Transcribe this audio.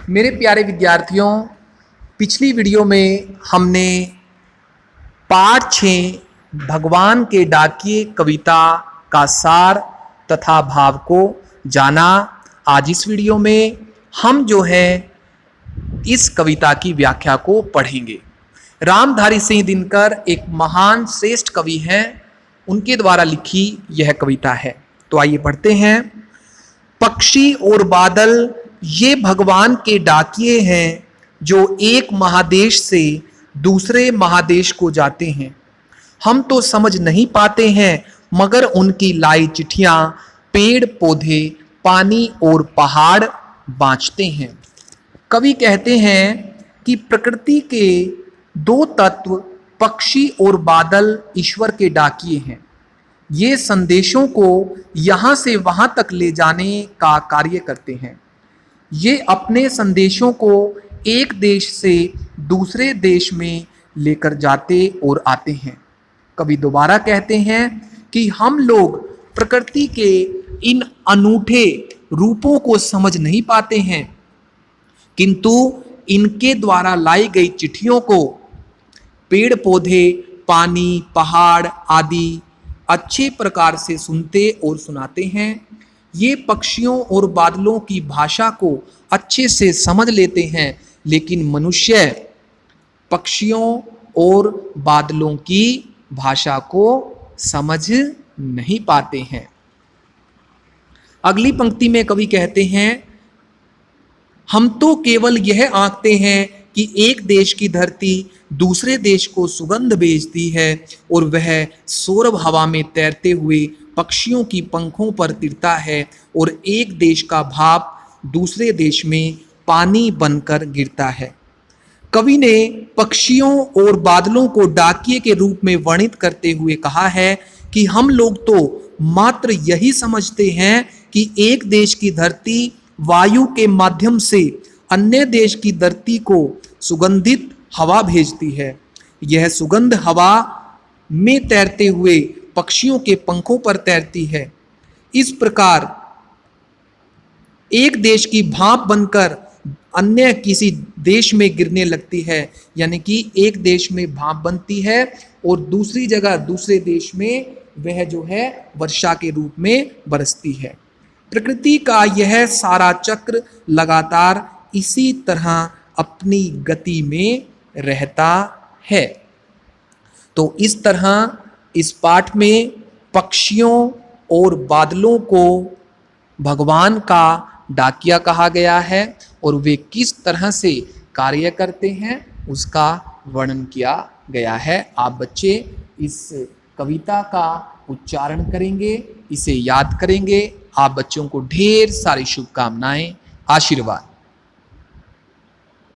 मेरे प्यारे विद्यार्थियों, पिछली वीडियो में हमने पाठ 6 भगवान के डाकिए कविता का सार तथा भाव को जाना। आज इस वीडियो में हम जो है इस कविता की व्याख्या को पढ़ेंगे। रामधारी सिंह दिनकर एक महान श्रेष्ठ कवि हैं, उनके द्वारा लिखी यह कविता है। तो आइए पढ़ते हैं। पक्षी और बादल ये भगवान के डाकिए हैं जो एक महादेश से दूसरे महादेश को जाते हैं। हम तो समझ नहीं पाते हैं, मगर उनकी लाई चिट्ठियां पेड़ पौधे पानी और पहाड़ बाँचते हैं। कवि कहते हैं कि प्रकृति के दो तत्व पक्षी और बादल ईश्वर के डाकिए हैं। ये संदेशों को यहाँ से वहाँ तक ले जाने का कार्य करते हैं। ये अपने संदेशों को एक देश से दूसरे देश में लेकर जाते और आते हैं। कवि दोबारा कहते हैं कि हम लोग प्रकृति के इन अनूठे रूपों को समझ नहीं पाते हैं, किंतु इनके द्वारा लाई गई चिट्ठियों को पेड़ पौधे पानी पहाड़ आदि अच्छे प्रकार से सुनते और सुनाते हैं। ये पक्षियों और बादलों की भाषा को अच्छे से समझ लेते हैं, लेकिन मनुष्य पक्षियों और बादलों की भाषा को समझ नहीं पाते हैं। अगली पंक्ति में कवि कहते हैं, हम तो केवल यह आंकते हैं कि एक देश की धरती दूसरे देश को सुगंध भेजती है और वह सौरभ हवा में तैरते हुए पक्षियों की पंखों पर तिरता है और एक देश का भाप दूसरे देश में पानी बनकर गिरता है। कवि ने पक्षियों और बादलों को डाकिए के रूप में वर्णित करते हुए कहा है कि हम लोग तो मात्र यही समझते हैं कि एक देश की धरती वायु के माध्यम से अन्य देश की धरती को सुगंधित हवा भेजती है। यह सुगंध हवा में तैरते हुए पक्षियों के पंखों पर तैरती है। इस प्रकार एक देश की भाप बनकर अन्य किसी देश में गिरने लगती है, यानी कि एक देश में भाप बनती है और दूसरी जगह दूसरे देश में वह जो है वर्षा के रूप में बरसती है। प्रकृति का यह सारा चक्र लगातार इसी तरह अपनी गति में रहता है। तो इस तरह इस पाठ में पक्षियों और बादलों को भगवान का डाकिया कहा गया है और वे किस तरह से कार्य करते हैं उसका वर्णन किया गया है। आप बच्चे इस कविता का उच्चारण करेंगे, इसे याद करेंगे। आप बच्चों को ढेर सारी शुभकामनाएं, आशीर्वाद।